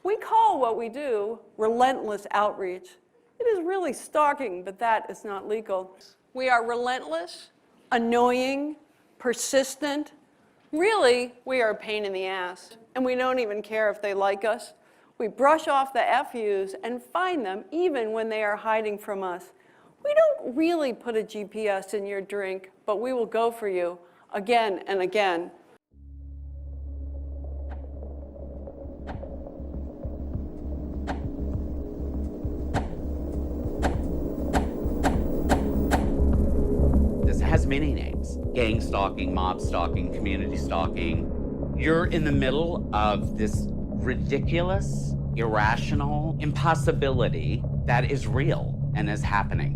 We call what we do relentless outreach. It is really stalking, but that is not legal. We are relentless, annoying, persistent. Really, we are a pain in the ass, and we don't even care if they like us. We brush off the FUs and find them even when they are hiding from us. We don't really put a GPS in your drink, but we will go for you again and again. This has many names: gang stalking, mob stalking, community stalking. You're in the middle of this ridiculous, irrational impossibility that is real and is happening.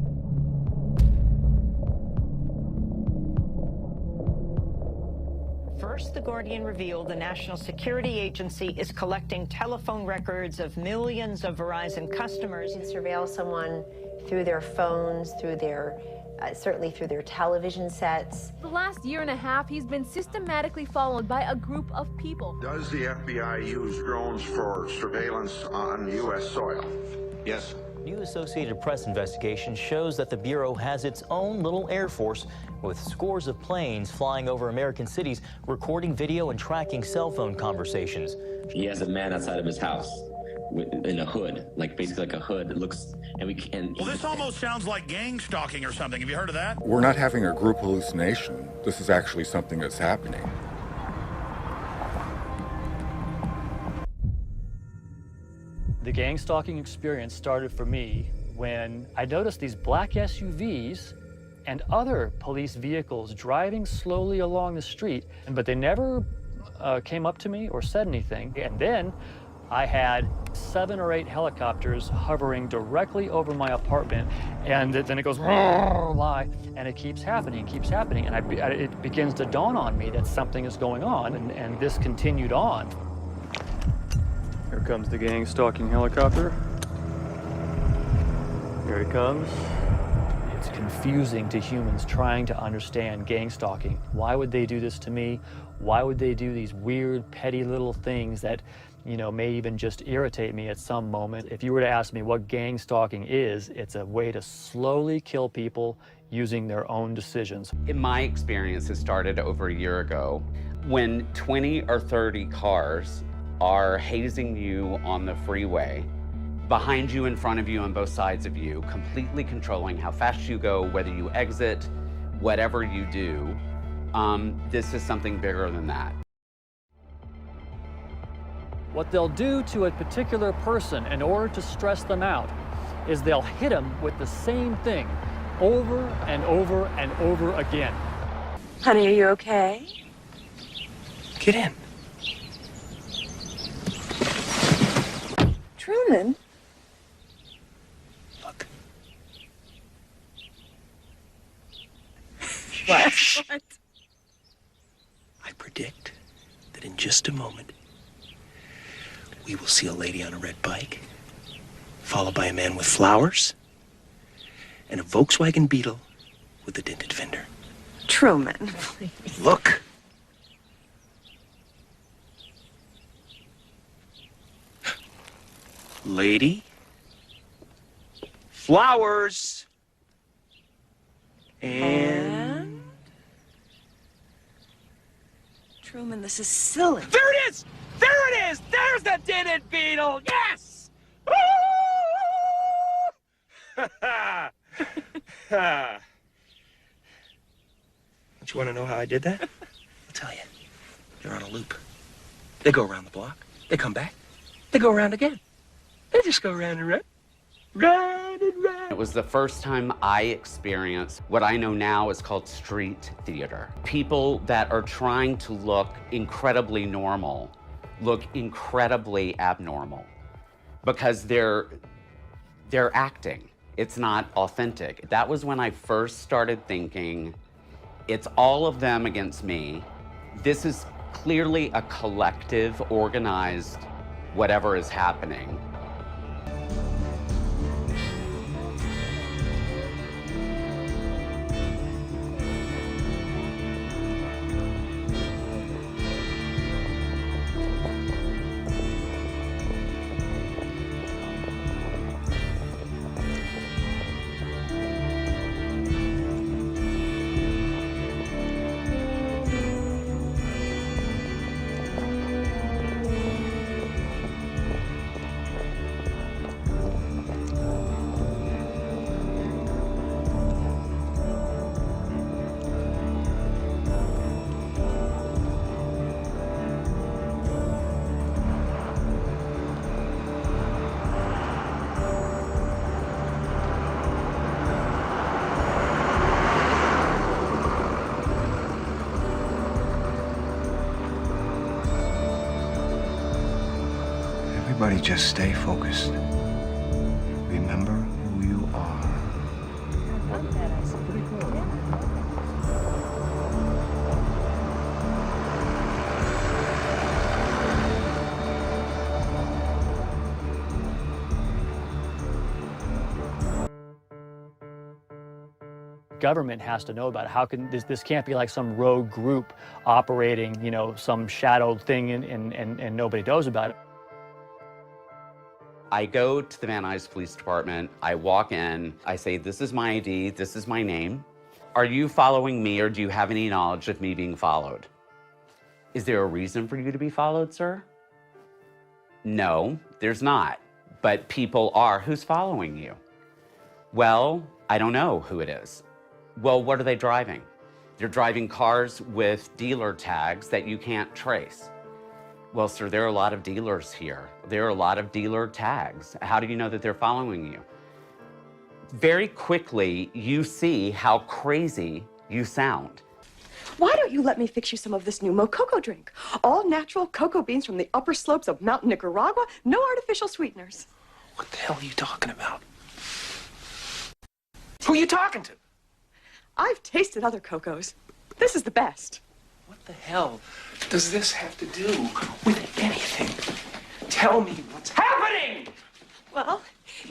First, The Guardian revealed the National Security Agency is collecting telephone records of millions of Verizon customers. You can surveil someone through their phones, through their, certainly through their television sets. The last year and a half, he's been systematically followed by a group of people. Does the FBI use drones for surveillance on U.S. soil? Yes. New Associated Press investigation shows that the Bureau has its own little Air Force with scores of planes flying over American cities, recording video and tracking cell phone conversations. He has a man outside of his house in a hood, like basically like a hood. It looks, and we can. Well, this almost sounds like gang stalking or something. Have you heard of that? We're not having a group hallucination. This is actually something that's happening. The gang stalking experience started for me when I noticed these black SUVs and other police vehicles driving slowly along the street, but they never came up to me or said anything. And then I had 7 or 8 helicopters hovering directly over my apartment, and then it goes, and it keeps happening, and it begins to dawn on me that something is going on, and this continued on. Here comes the gang stalking helicopter. Here he comes. It's confusing to humans trying to understand gang stalking. Why would they do this to me? Why would they do these weird, petty little things that, you know, may even just irritate me at some moment? If you were to ask me what gang stalking is, it's a way to slowly kill people using their own decisions. In my experience, it started over a year ago when 20 or 30 cars are hazing you on the freeway, behind you, in front of you, on both sides of you, completely controlling how fast you go, whether you exit, whatever you do. This is something bigger than that. What they'll do to a particular person in order to stress them out is they'll hit them with the same thing over and over and over again. Honey, are you okay? Get in. Truman? Look. What? I predict that in just a moment, we will see a lady on a red bike, followed by a man with flowers, and a Volkswagen Beetle with a dented fender. Truman, please. Look. Lady, flowers, and... Truman, this is silly. There it is! There it is! There's the dented beetle! Yes! Don't you want to know how I did that? I'll tell you. They're on a loop. They go around the block. They come back. They go around again. They just go round and round. Round and round. It was the first time I experienced what I know now is called street theater. People that are trying to look incredibly normal look incredibly abnormal because they're acting. It's not authentic. That was when I first started thinking, it's all of them against me. This is clearly a collective, organized, whatever is happening. Everybody just stay focused. Remember who you are. Government has to know about it. How can this can't be like some rogue group operating, you know, some shadowed thing and nobody knows about it. I go to the Van Nuys Police Department, I walk in, I say, this is my ID, this is my name. Are you following me or do you have any knowledge of me being followed? Is there a reason for you to be followed, sir? No, there's not, but people are. Who's following you? Well, I don't know who it is. Well, what are they driving? They're driving cars with dealer tags that you can't trace. Well, sir, there are a lot of dealers here. There are a lot of dealer tags. How do you know that they're following you? Very quickly, you see how crazy you sound. Why don't you let me fix you some of this new Mococo drink? All natural cocoa beans from the upper slopes of Mountain Nicaragua, no artificial sweeteners. What the hell are you talking about? Who are you talking to? I've tasted other cocos. This is the best. What the hell does this have to do with anything? Tell me what's happening! Well,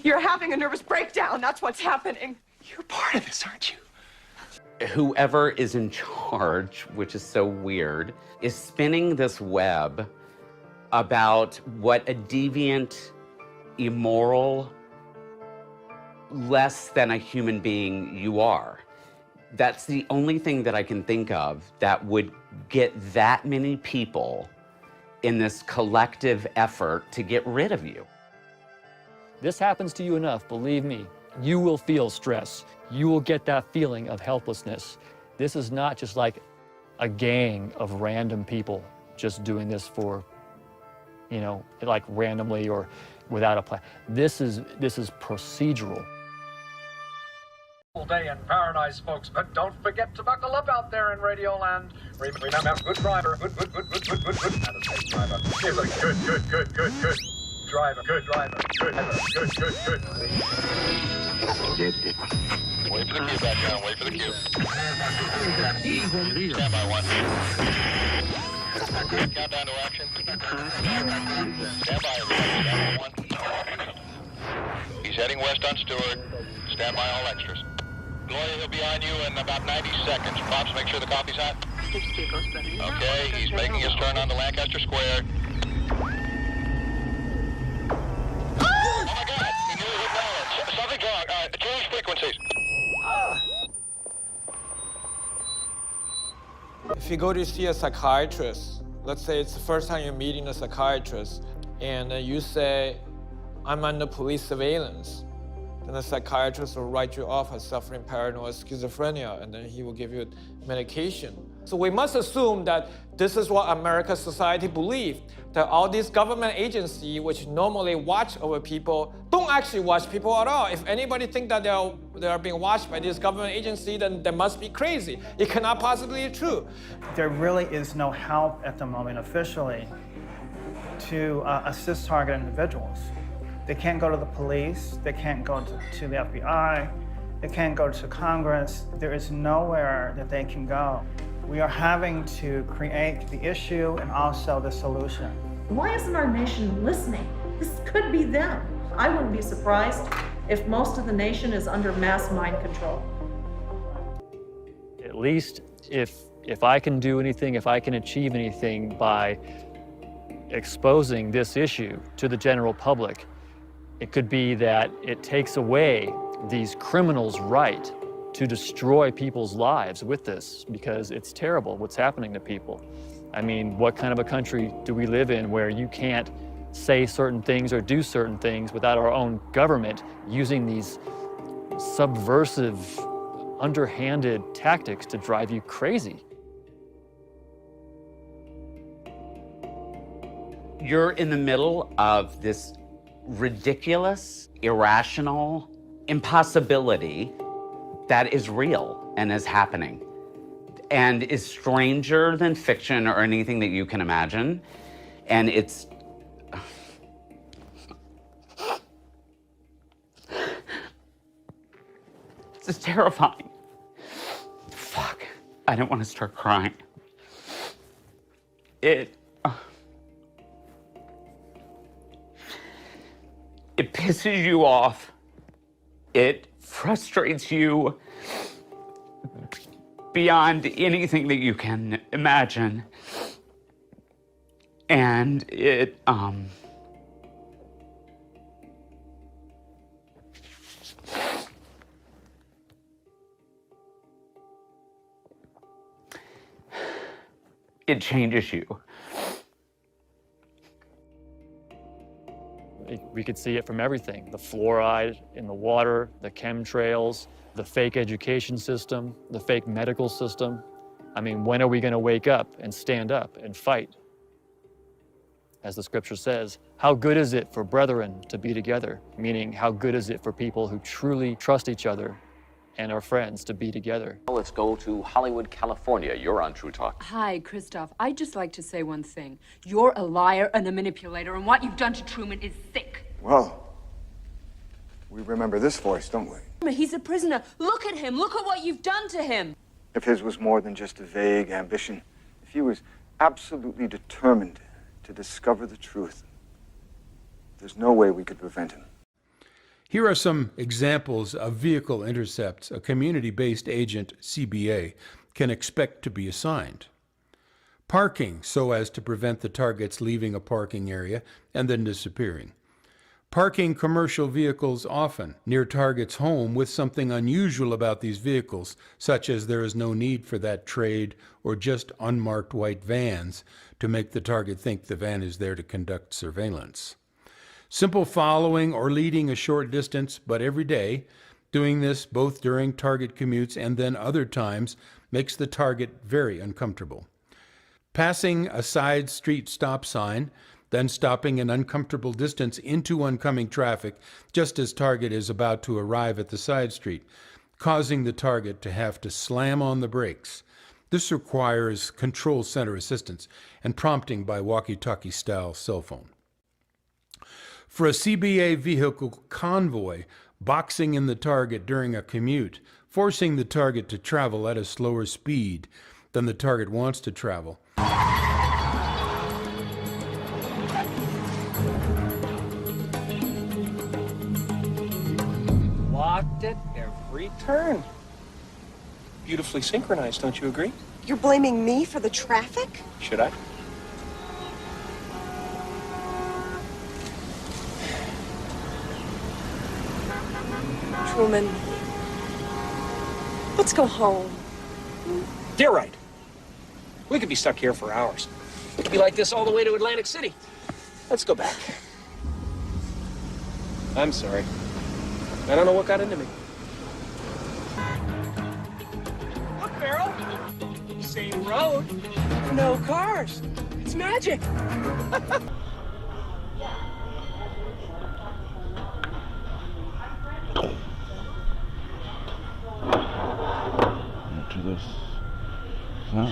you're having a nervous breakdown. That's what's happening. You're part of this, aren't you? Whoever is in charge, which is so weird, is spinning this web about what a deviant, immoral, less than a human being you are. That's the only thing that I can think of that would get that many people in this collective effort to get rid of you. This happens to you enough, believe me, you will feel stress. You will get that feeling of helplessness. This is not just like a gang of random people just doing this for, you know, like randomly or without a plan. This is procedural. Day in paradise, folks, but don't forget to buckle up out there in Radioland. Remember, good driver, good. And a safe driver. He's a good driver, good driver, good. Wait for the cue, background, wait for the cue. Stand by one. Countdown to action. Stand by, everybody, stand by one. He's heading west on Stewart. Stand by all extras. Gloria, he'll be on you in about 90 seconds. Pops, make sure the coffee's hot. Okay, he's making his turn onto Lancaster Square. Oh my God! He nearly hit Nolan. Something's wrong. Change frequencies. If you go to see a psychiatrist, let's say it's the first time you're meeting a psychiatrist, and you say, I'm under police surveillance, then the psychiatrist will write you off as suffering paranoid schizophrenia, and then he will give you medication. So we must assume that this is what American society believes, that all these government agencies, which normally watch over people, don't actually watch people at all. If anybody think that they are being watched by this government agency, then they must be crazy. It cannot possibly be true. There really is no help at the moment officially to assist target individuals. They can't go to the police, they can't go to the FBI, they can't go to Congress. There is nowhere that they can go. We are having to create the issue and also the solution. Why isn't our nation listening? This could be them. I wouldn't be surprised if most of the nation is under mass mind control. At least if I can do anything, if I can achieve anything by exposing this issue to the general public, it could be that it takes away these criminals' right to destroy people's lives with this, because it's terrible what's happening to people. I mean, what kind of a country do we live in where you can't say certain things or do certain things without our own government using these subversive, underhanded tactics to drive you crazy? You're in the middle of this ridiculous, irrational impossibility that is real and is happening and is stranger than fiction or anything that you can imagine. And This is terrifying. Fuck. I didn't want to start crying. It pisses you off. It frustrates you beyond anything that you can imagine. And it changes you. We could see it from everything: the fluoride in the water, the chemtrails, the fake education system, the fake medical system. I mean, when are we going to wake up and stand up and fight? As the scripture says, how good is it for brethren to be together? Meaning, how good is it for people who truly trust each other and are friends to be together? Let's go to Hollywood, California. You're on True Talk. Hi, Christoph. I'd just like to say one thing. You're a liar and a manipulator, and what you've done to Truman is sick. Well, we remember this voice, don't we? He's a prisoner. Look at him. Look at what you've done to him. If his was more than just a vague ambition, if he was absolutely determined to discover the truth, there's no way we could prevent him. Here are some examples of vehicle intercepts a community-based agent, CBA, can expect to be assigned. Parking so as to prevent the targets leaving a parking area and then disappearing. Parking commercial vehicles often near target's home with something unusual about these vehicles, such as there is no need for that trade or just unmarked white vans to make the target think the van is there to conduct surveillance. Simple following or leading a short distance, but every day, doing this both during target commutes and then other times makes the target very uncomfortable. Passing a side street stop sign, then stopping an uncomfortable distance into oncoming traffic just as target is about to arrive at the side street, causing the target to have to slam on the brakes. This requires control center assistance and prompting by walkie-talkie style cell phone. For a CBA vehicle convoy, boxing in the target during a commute, forcing the target to travel at a slower speed than the target wants to travel. Walked it every turn. Beautifully synchronized, don't you agree? You're blaming me for the traffic? Should I? Truman, let's go home. You're right. We could be stuck here for hours. It could be like this all the way to Atlantic City. Let's go back. I'm sorry. I don't know what got into me. Look, Farrell. Same road. No cars. It's magic. To this. No.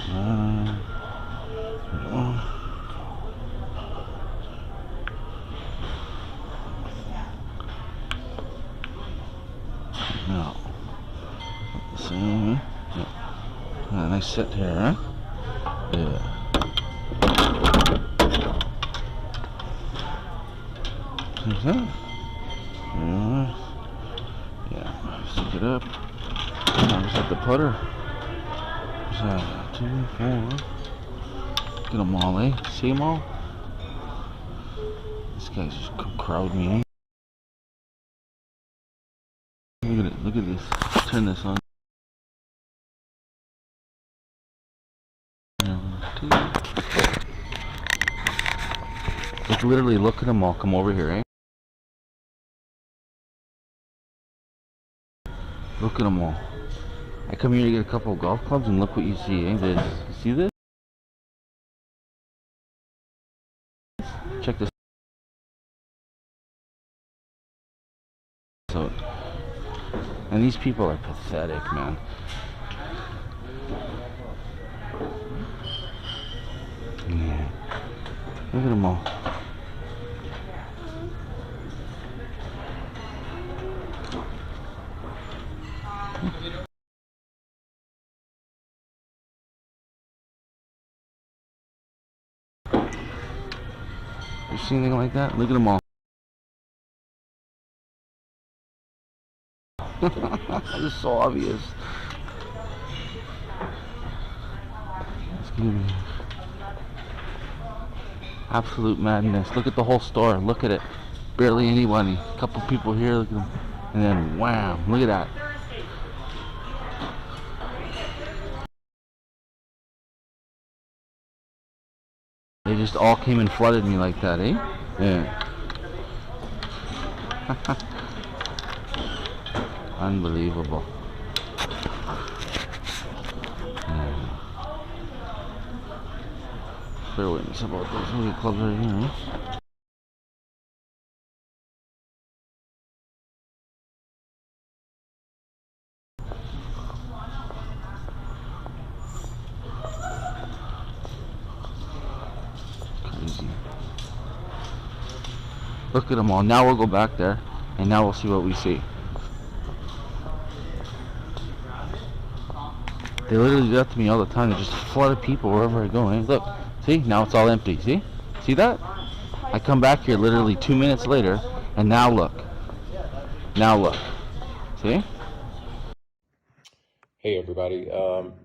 See? Yeah. Nice sit here, huh? Yeah. There's that. Yeah. Stick it up. Now just hit the putter. There's 2, 4. Get them all, eh? See them all? This guy's just crowd me, eh? Look at it, look at this. Turn this on. Like literally look at them all come over here, eh? Look at them all. I come here to get a couple of golf clubs and look what you see, eh? This. You see this? Check this out. And these people are pathetic, man. Yeah. Look at them all. see anything like that? Look at them all. This is so obvious. Excuse me. Absolute madness. Look at the whole store. Look at it. Barely anybody. A couple people here. Look at them. And then wham. Look at that. They just all came and flooded me like that, eh? Yeah. Unbelievable. Bear witness about those movie clubs right here, eh? Crazy. Look at them all. Now we'll go back there, and now we'll see what we see. They literally do that to me all the time. They just flood of people wherever I go, eh? Look. See? Now it's all empty. See? See that? I come back here literally 2 minutes later, and now look. Now look. See? Hey everybody.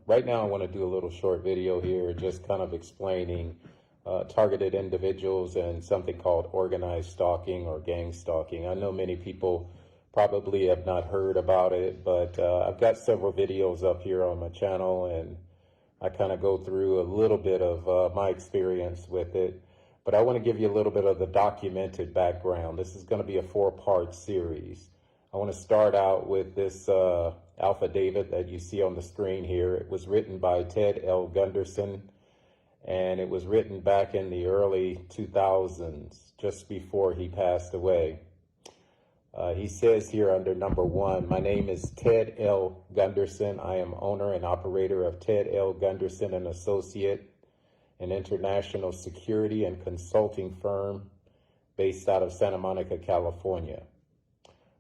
Right now I want to do a little short video here just kind of explaining targeted individuals and something called organized stalking or gang stalking. I know many people probably have not heard about it, but I've got several videos up here on my channel, and I kind of go through a little bit of my experience with it. But I want to give you a little bit of the documented background. This is going to be a 4-part series. I want to start out with this affidavit that you see on the screen here. It was written by Ted L. Gunderson, and it was written back in the early 2000s, just before he passed away. He says here under number 1, my name is Ted L. Gunderson. I am owner and operator of Ted L. Gunderson and Associate, an international security and consulting firm based out of Santa Monica, California.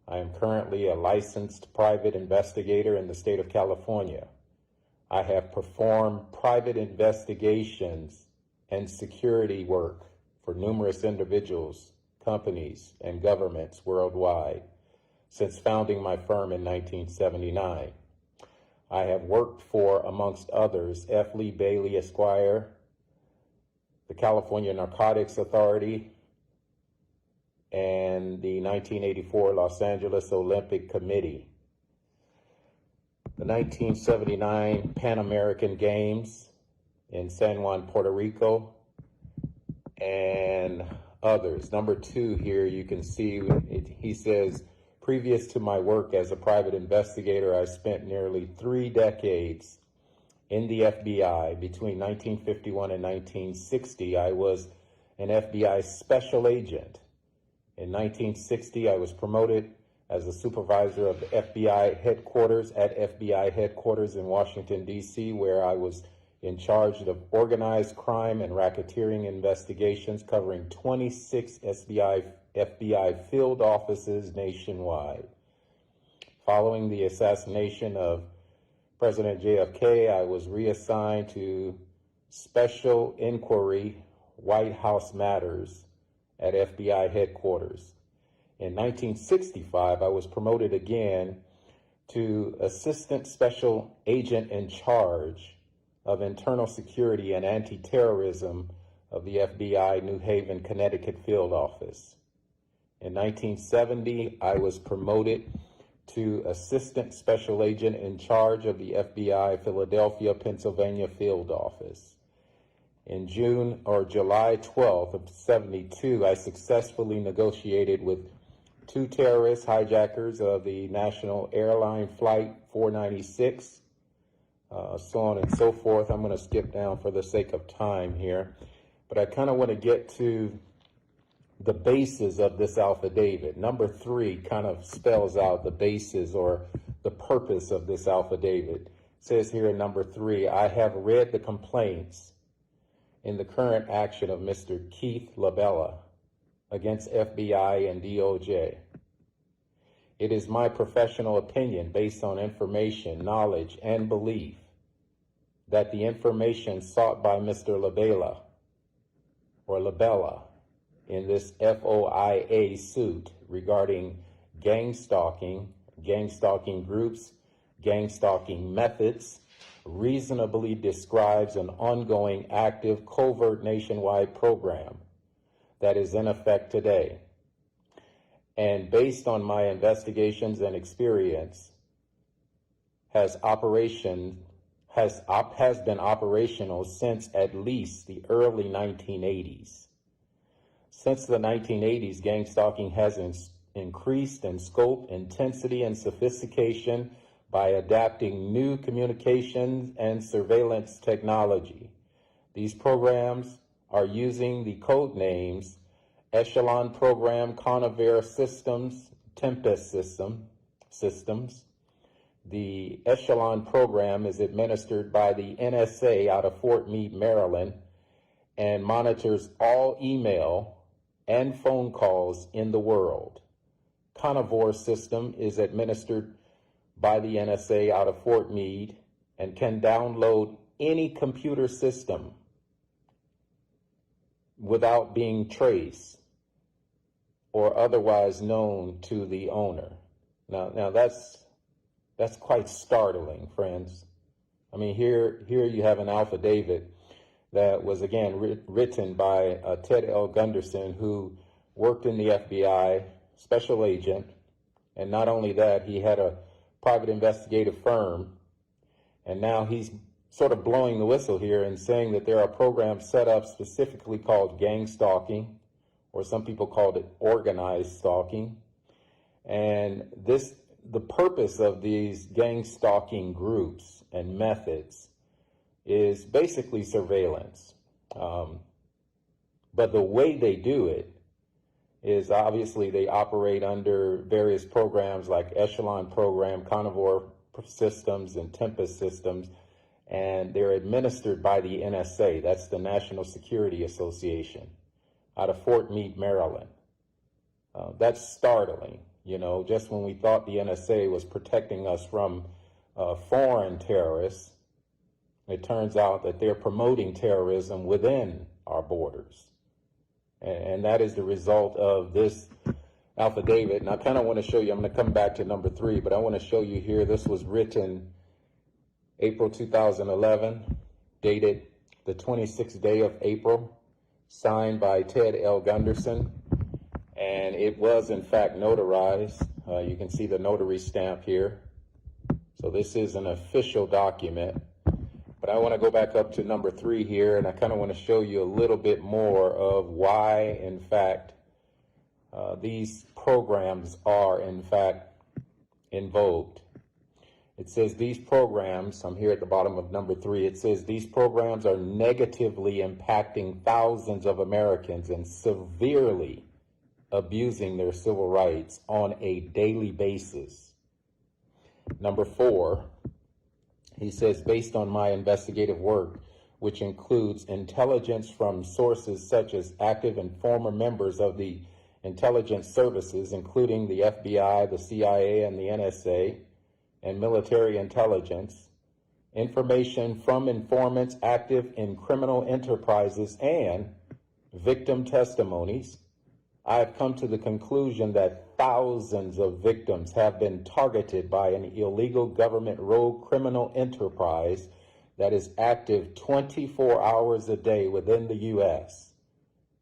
I am currently a licensed private investigator in the state of California. I have performed private investigations and security work for numerous individuals, companies, and governments worldwide since founding my firm in 1979. I have worked for, amongst others, F. Lee Bailey Esquire, the California Narcotics Authority, and the 1984 Los Angeles Olympic Committee, the 1979 Pan American Games in San Juan, Puerto Rico, and others. Number 2 here, you can see he says, previous to my work as a private investigator, I spent nearly 3 decades in the FBI. Between 1951 and 1960, I was an FBI special agent. In 1960, I was promoted as a supervisor of the FBI headquarters at FBI headquarters in Washington, D.C., where I was in charge of organized crime and racketeering investigations covering 26 FBI field offices nationwide. Following the assassination of President JFK, I was reassigned to Special Inquiry White House Matters at FBI headquarters. In 1965, I was promoted again to Assistant Special Agent in Charge of Internal Security and Anti-Terrorism of the FBI New Haven, Connecticut field office. In 1970, I was promoted to Assistant Special Agent in Charge of the FBI Philadelphia, Pennsylvania field office. In July 12th of 72, I successfully negotiated with 2 terrorist hijackers of the National Airline Flight 496, so on and so forth. I'm going to skip down for the sake of time here, but I kind of want to get to the basis of this affidavit. Number 3 kind of spells out the basis or the purpose of this affidavit. It says here in number 3, I have read the complaints in the current action of Mr. Keith LaBella against FBI and DOJ. It is my professional opinion, based on information, knowledge, and belief, that the information sought by Mr. LaBella in this FOIA suit regarding gang stalking groups, gang stalking methods, reasonably describes an ongoing, active, covert nationwide program that is in effect today. And based on my investigations and experience, has been operational since at least the early 1980s. Since the 1980s, gang stalking has increased in scope, intensity, and sophistication by adapting new communications and surveillance technology. These programs are using the code names Echelon Program, Conaver Systems, Tempest Systems. The Echelon program is administered by the NSA out of Fort Meade, Maryland, and monitors all email and phone calls in the world. Conaver system is administered by the NSA out of Fort Meade and can download any computer system without being traced or otherwise known to the owner. Now that's quite startling, friends. I mean, here you have an affidavit that was, again, written by Ted L. Gunderson, who worked in the FBI, special agent, and not only that, he had a private investigative firm, and now he's sort of blowing the whistle here and saying that there are programs set up specifically called gang stalking, or some people called it organized stalking, and the purpose of these gang stalking groups and methods is basically surveillance. But the way they do it is obviously they operate under various programs like Echelon Program, Conaver Systems, and Tempest Systems, and they're administered by the NSA. That's the National Security Association out of Fort Meade, Maryland. That's startling. You know, just when we thought the NSA was protecting us from foreign terrorists, it turns out that they're promoting terrorism within our borders. And that is the result of this affidavit. And I kind of want to show you, I'm going to come back to number 3, but I want to show you here, this was written April 2011, dated the 26th day of April, signed by Ted L. Gunderson. And it was, in fact, notarized. You can see the notary stamp here. So this is an official document. But I want to go back up to number 3 here, and I kind of want to show you a little bit more of why, in fact, these programs are, in fact, invoked. It says these programs, I'm here at the bottom of number 3, it says these programs are negatively impacting thousands of Americans and severely abusing their civil rights on a daily basis. Number 4, he says, based on my investigative work, which includes intelligence from sources such as active and former members of the intelligence services, including the FBI, the CIA, and the NSA, and military intelligence, information from informants active in criminal enterprises, and victim testimonies, I have come to the conclusion that thousands of victims have been targeted by an illegal government rogue criminal enterprise that is active 24 hours a day within the U.S.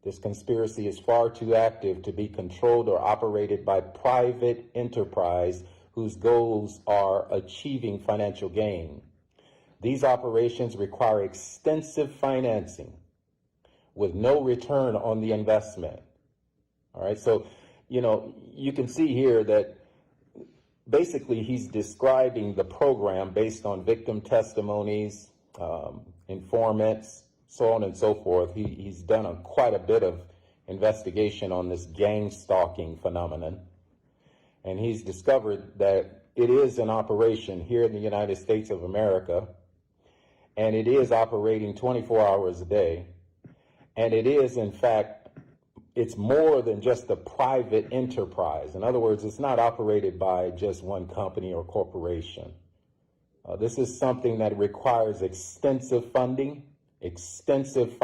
This conspiracy is far too active to be controlled or operated by private enterprise whose goals are achieving financial gain. These operations require extensive financing with no return on the investment. All right, so, you know, you can see here that basically he's describing the program based on victim testimonies, informants, so on and so forth. He's done quite a bit of investigation on this gang stalking phenomenon. And he's discovered that it is an operation here in the United States of America, and it is operating 24 hours a day. And it is, in fact, it's more than just a private enterprise. In other words, it's not operated by just one company or corporation. This is something that requires extensive funding, extensive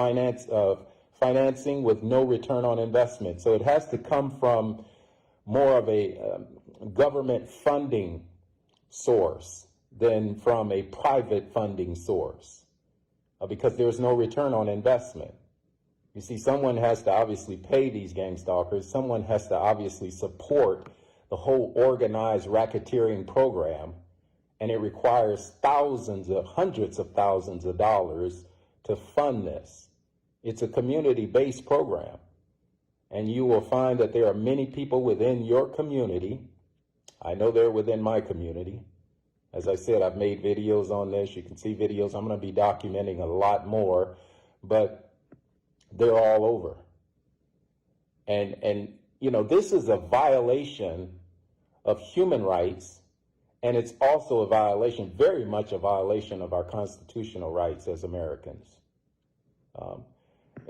financing with no return on investment. So it has to come from more of a government funding source than from a private funding source, because there's no return on investment. You see, someone has to obviously pay these gang stalkers. Someone has to obviously support the whole organized racketeering program, and it requires hundreds of thousands of dollars to fund this. It's a community-based program, and you will find that there are many people within your community. I know they're within my community. As I said, I've made videos on this. You can see videos. I'm going to be documenting a lot more, but they're all over. And you know, this is a violation of human rights, and it's also a violation, very much a violation of our constitutional rights as Americans.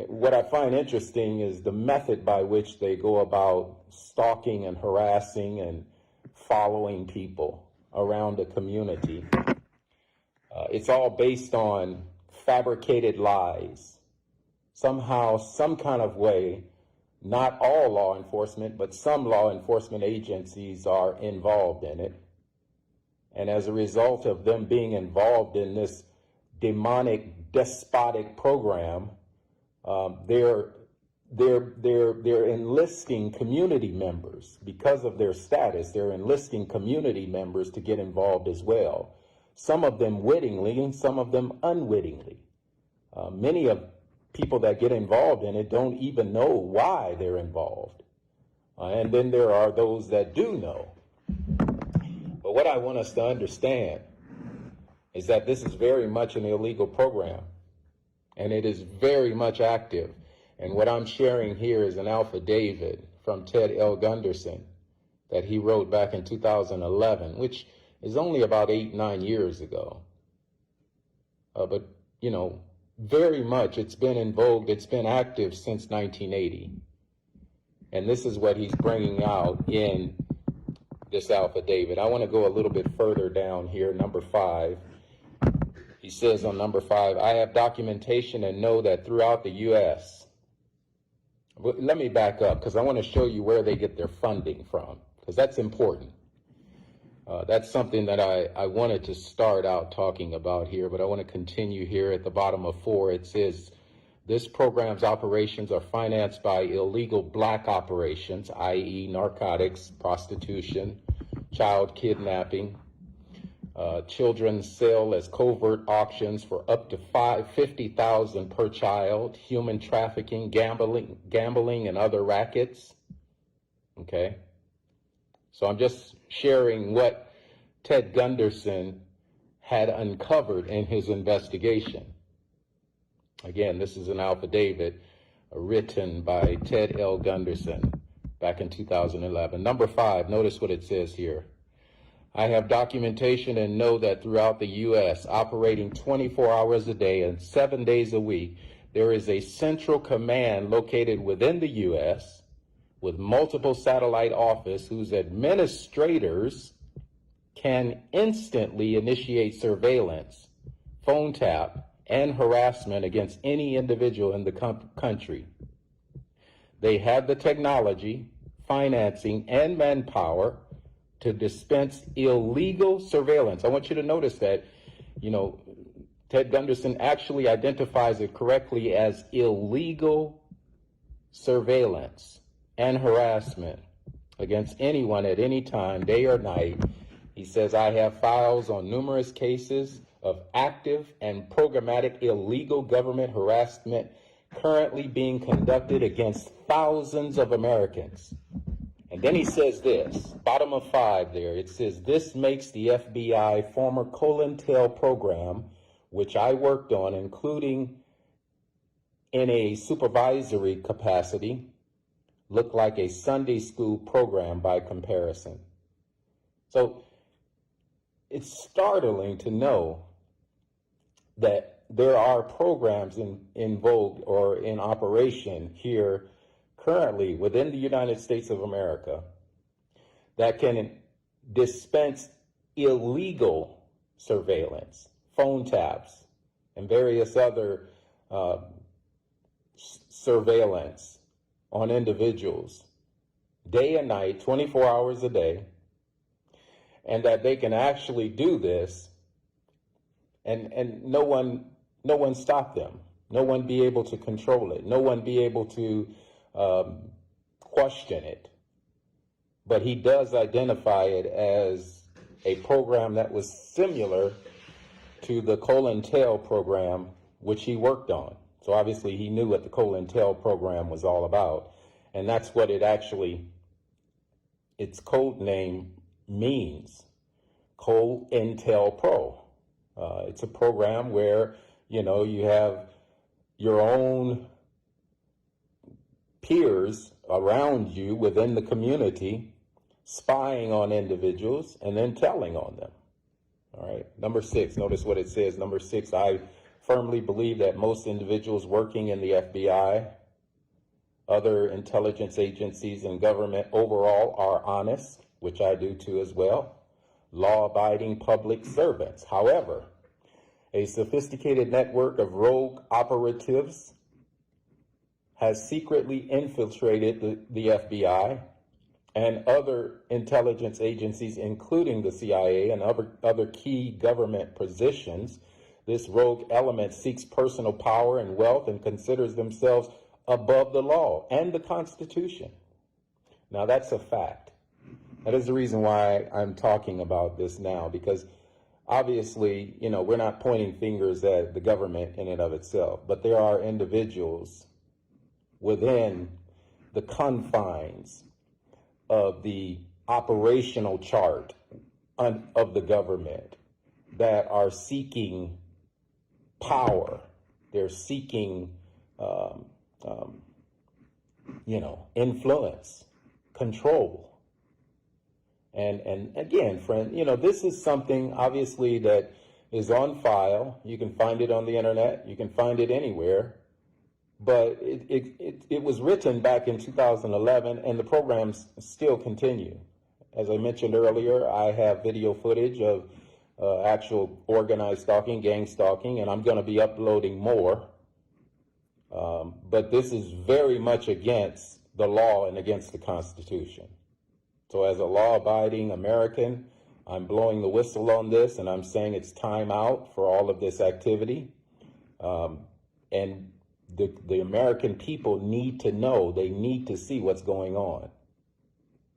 What I find interesting is the method by which they go about stalking and harassing and following people around the community. It's all based on fabricated lies. Somehow, some kind of way, not all law enforcement, but some law enforcement agencies are involved in it. And as a result of them being involved in this demonic, despotic program, they're enlisting community members. Because of their status, they're enlisting community members to get involved as well. Some of them wittingly and some of them unwittingly. Many of people that get involved in it don't even know why they're involved. And then there are those that do know. But what I want us to understand is that this is very much an illegal program, and it is very much active. And what I'm sharing here is an affidavit from Ted L. Gunderson that he wrote back in 2011, which is only about 8-9 years ago. But, you know, very much it's been in vogue, it's been active since 1980. And this is what he's bringing out in this affidavit. I want to go a little bit further down here, number 5. He says on number 5, I have documentation and know that throughout the U.S. Let me back up because I want to show you where they get their funding from, because that's important. That's something that I wanted to start out talking about here, but I want to continue here at the bottom of 4. It says, this program's operations are financed by illegal black operations, i.e. narcotics, prostitution, child kidnapping, children's sale as covert auctions for up to $50,000 per child, human trafficking, gambling, and other rackets. Okay? So I'm just sharing what Ted Gunderson had uncovered in his investigation. Again, this is an affidavit written by Ted L. Gunderson back in 2011. Number 5, notice what it says here. I have documentation and know that throughout the U.S., operating 24 hours a day and 7 days a week, there is a central command located within the U.S. with multiple satellite offices whose administrators can instantly initiate surveillance, phone tap, and harassment against any individual in the country. They have the technology, financing, and manpower to dispense illegal surveillance. I want you to notice that, you know, Ted Gunderson actually identifies it correctly as illegal surveillance and harassment against anyone at any time, day or night. He says, I have files on numerous cases of active and programmatic illegal government harassment currently being conducted against thousands of Americans. And then he says this, bottom of 5 there, it says, this makes the FBI former COINTEL program, which I worked on, including in a supervisory capacity, look like a Sunday school program by comparison. So it's startling to know that there are programs in vogue or in operation here currently within the United States of America that can dispense illegal surveillance, phone taps, and various other surveillance on individuals day and night, 24 hours a day, and that they can actually do this and no one stop them. No one be able to control it. No one be able to question it. But he does identify it as a program that was similar to the COINTEL program, which he worked on. So obviously he knew what the COINTEL program was all about. And that's what it actually, its code name means, COINTELPRO. It's a program where, you know, you have your own peers around you within the community spying on individuals and then telling on them. All right. Number 6, notice what it says. Number 6, I firmly believe that most individuals working in the FBI, other intelligence agencies, and government overall are honest, which I do too as well, law-abiding public servants. However, a sophisticated network of rogue operatives has secretly infiltrated the FBI and other intelligence agencies, including the CIA and other key government positions. This rogue element seeks personal power and wealth and considers themselves above the law and the Constitution. Now, that's a fact. That is the reason why I'm talking about this now, because obviously, you know, we're not pointing fingers at the government in and of itself, but there are individuals within the confines of the operational chart of the government that are seeking power. They're seeking, influence, control. And again, friend, you know, this is something obviously that is on file. You can find it on the internet. You can find it anywhere. But it was written back in 2011, and the programs still continue. As I mentioned earlier, I have video footage of actual organized stalking, gang stalking, and I'm going to be uploading more. But this is very much against the law and against the Constitution. So as a law-abiding American, I'm blowing the whistle on this, and I'm saying it's time out for all of this activity. And the American people need to know, they need to see what's going on.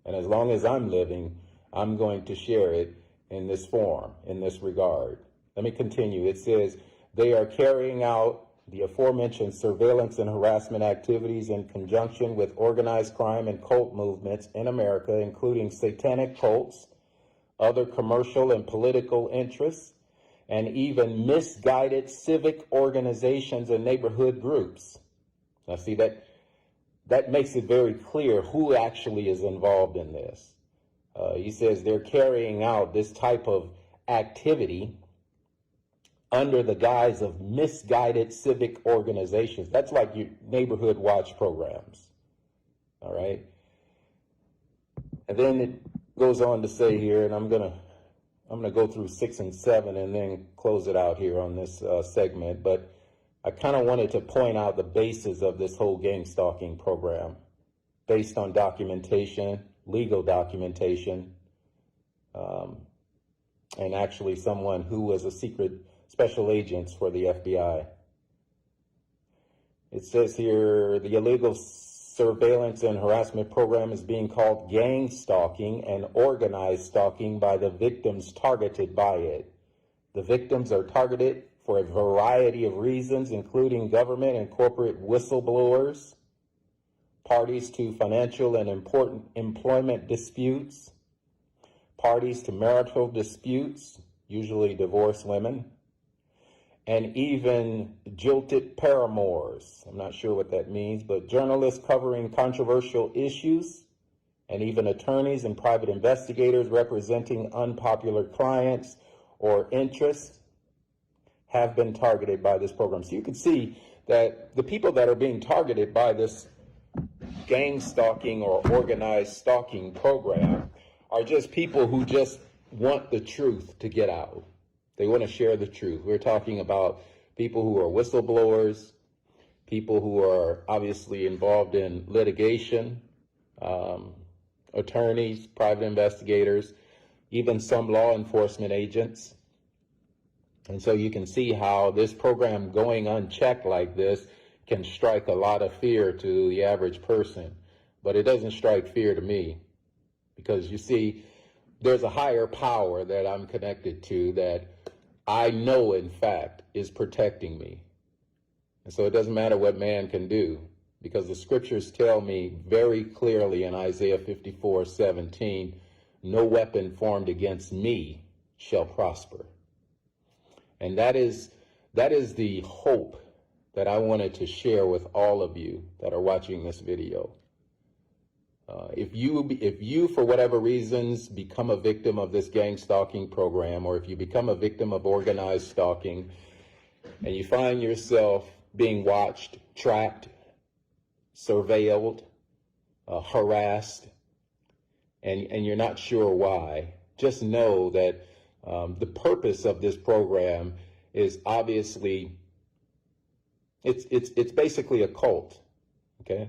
And as long as I'm living, I'm going to share it in this form, in this regard. Let me continue. It says, they are carrying out the aforementioned surveillance and harassment activities in conjunction with organized crime and cult movements in America, including satanic cults, other commercial and political interests, and even misguided civic organizations and neighborhood groups. Now see, that makes it very clear who actually is involved in this. He says they're carrying out this type of activity under the guise of misguided civic organizations. That's like your neighborhood watch programs. All right. And then it goes on to say here, and I'm gonna go through 6 and 7 and then close it out here on this segment. But I kind of wanted to point out the basis of this whole gang stalking program, based on documentation, legal documentation, and actually someone who was a secret special agents for the FBI. It says here, the illegal surveillance and harassment program is being called gang stalking and organized stalking by the victims targeted by it. The victims are targeted for a variety of reasons, including government and corporate whistleblowers, parties to financial and important employment disputes, parties to marital disputes, usually divorced women, and even jilted paramours. I'm not sure what that means, but journalists covering controversial issues, and even attorneys and private investigators representing unpopular clients or interests have been targeted by this program. So you can see that the people that are being targeted by this gang stalking or organized stalking program are just people who just want the truth to get out. They want to share the truth. We're talking about people who are whistleblowers, people who are obviously involved in litigation, attorneys, private investigators, even some law enforcement agents. And so you can see how this program going unchecked like this can strike a lot of fear to the average person. But it doesn't strike fear to me, because you see, there's a higher power that I'm connected to that I know, in fact, is protecting me. And so it doesn't matter what man can do, because the scriptures tell me very clearly in Isaiah 54:17, no weapon formed against me shall prosper. And that is the hope that I wanted to share with all of you that are watching this video. If you, for whatever reasons, become a victim of this gang stalking program, or if you become a victim of organized stalking, and you find yourself being watched, tracked, surveilled, harassed, and you're not sure why, just know that the purpose of this program is obviously, it's basically a cult, okay?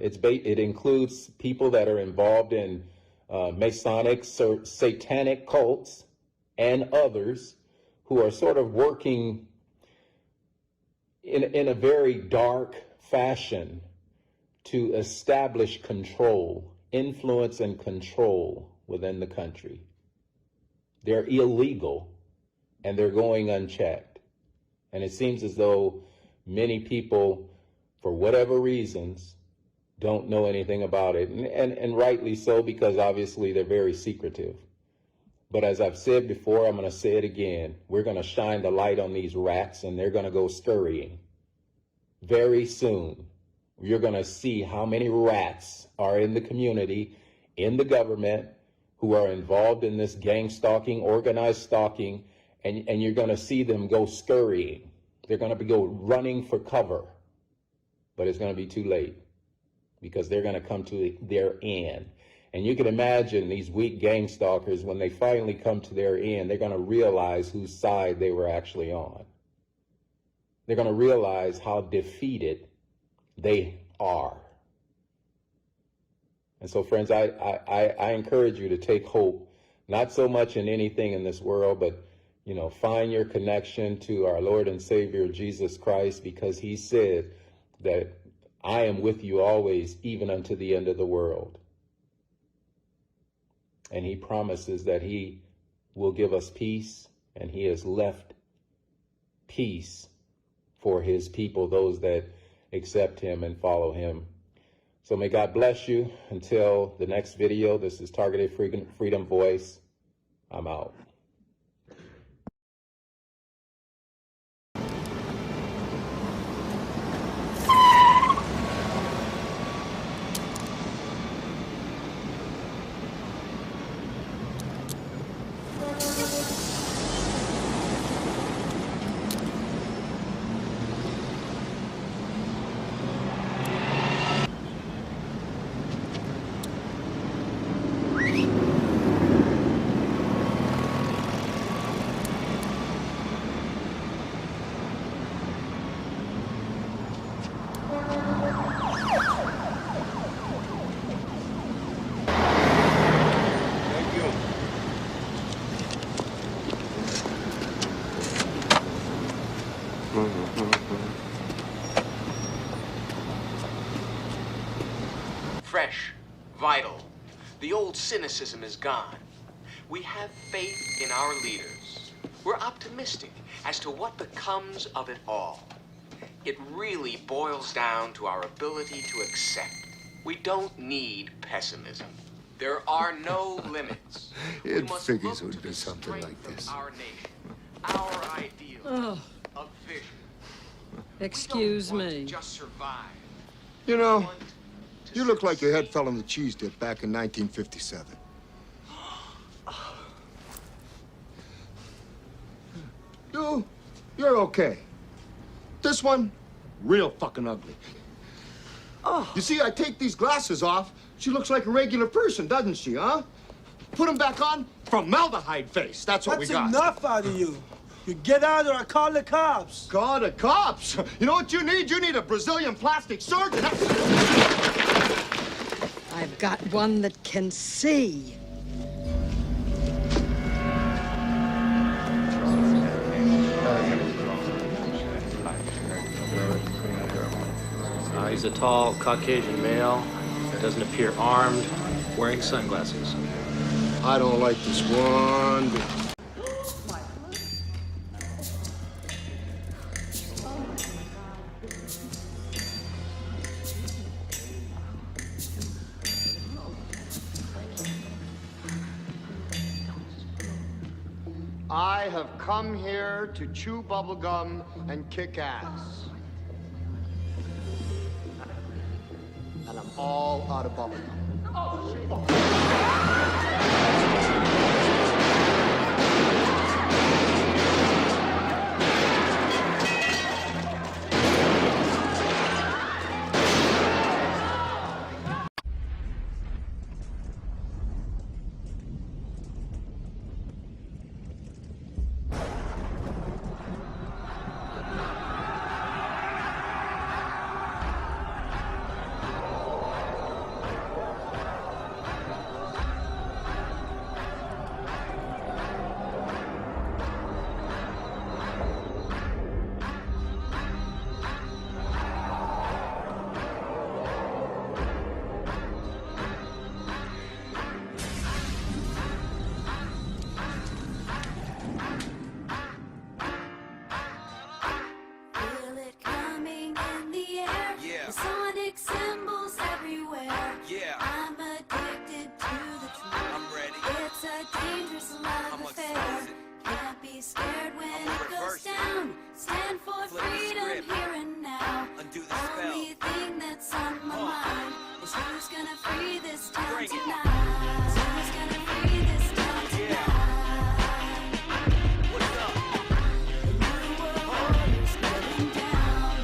It includes people that are involved in Masonic, Satanic cults, and others who are sort of working in a very dark fashion to establish control, influence and control within the country. They're illegal and they're going unchecked. And it seems as though many people, for whatever reasons, don't know anything about it. And rightly so, because obviously they're very secretive. But as I've said before, I'm going to say it again. We're going to shine the light on these rats, and they're going to go scurrying. Very soon, you're going to see how many rats are in the community, in the government, who are involved in this gang stalking, organized stalking, and you're going to see them go scurrying. They're going to go running for cover. But it's going to be too late, because they're going to come to their end. And you can imagine these weak gang stalkers, when they finally come to their end, they're going to realize whose side they were actually on. They're going to realize how defeated they are. And so, friends, I encourage you to take hope, not so much in anything in this world, but, you know, find your connection to our Lord and Savior, Jesus Christ, because he said that I am with you always, even unto the end of the world. And he promises that he will give us peace, and he has left peace for his people, those that accept him and follow him. So may God bless you. Until the next video, this is Targeted Freedom Voice. I'm out. Fresh, vital. The old cynicism is gone. We have faith in our leaders. We're optimistic as to what becomes of it all. It really boils down to our ability to accept. We don't need pessimism. There are no limits. It figures it would be something like this. Our nation, our ideals of vision. Excuse me. Just survive. You know, you look like your head fell on the cheese dip back in 1957. You're okay. This one, real fucking ugly. Oh. You see, I take these glasses off, she looks like a regular person, doesn't she, huh? Put them back on, formaldehyde face. That's what we got. That's enough out of you. You get out or I call the cops. Call the cops? You know what you need? You need a Brazilian plastic surgeon. I've got one that can see. He's a tall Caucasian male, doesn't appear armed, wearing sunglasses. I don't like this one bit. I have come here to chew bubblegum and kick ass. And I'm all out of bubblegum. Masonic symbols everywhere. Yeah. I'm addicted to the truth. I'm ready. It's a dangerous love affair. Can't be scared when it goes down. Stand for freedom here and now. Undo the spell. Only thing that's on my mind is who's gonna free this town tonight. Who's gonna free this town tonight? What's up? The new world is going down.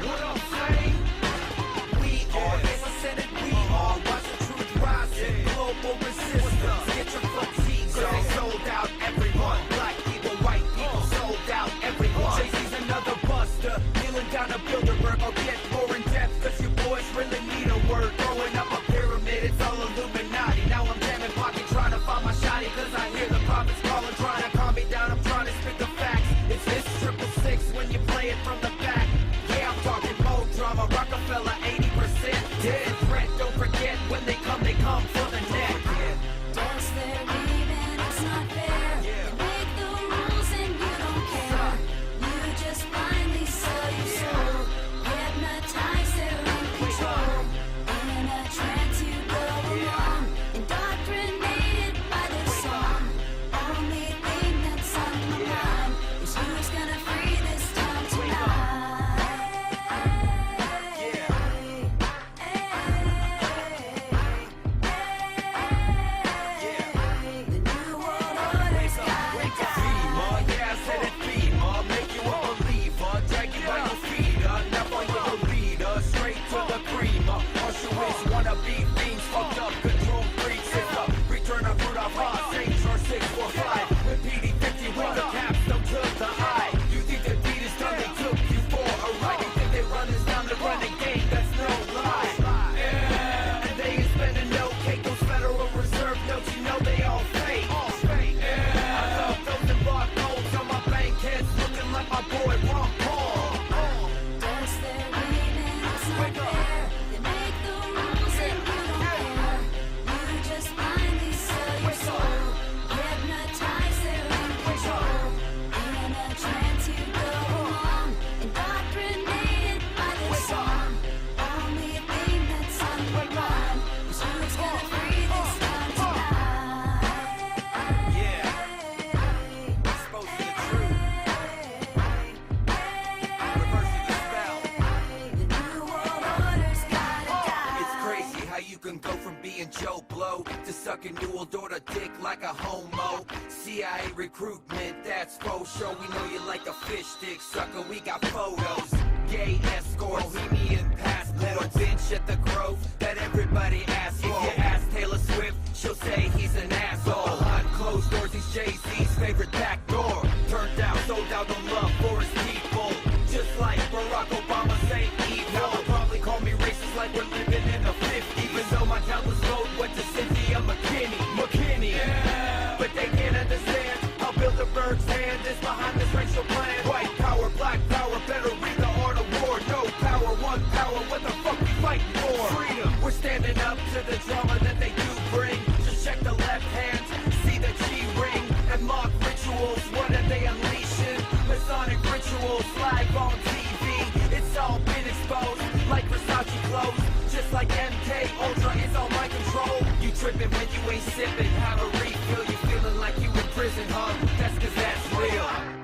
What up, Flame? We are Senate. We are watch the truth rising. Global resistance. Get your fatigue. Cause they sold out everyone. Black people, white people, sold out everyone. Jay-Z's another buster. Kneeling down a Bilderberg. I'll get more in depth. Cause you boys really need a word. Throwing up a pyramid. It's all Illuminati. Now I'm jamming pocket trying to find my shotty. Cause I hear the prophets calling. Trying to calm me down. I'm trying to spit the facts. It's this 666 when you play it from the back. Yeah, I'm talking more drama. Rockefeller 80%. Dead threat. Don't forget when they come for the neck. Dance there, even it's not fair. They make the rules and you don't care. You just blindly sell your soul. Hypnotized, they're in control. In a trance you go along. Indoctrinated by their song. Only thing that's on my mind is who's gonna free this town Joe Blow to sucking New World Order dick like a homo. CIA recruitment, that's faux show. We know you like a fish stick, sucker. We got photos, gay escort, Bohemian passport, bench at the Grove that everybody asks for. If you ask Taylor Swift, she'll say he's an asshole. Behind closed doors, he's Jay-Z's favorite back door. Turned out, sold out tripping when you ain't sipping. Have a refill, you feeling like you in prison, huh? That's 'cause that's real.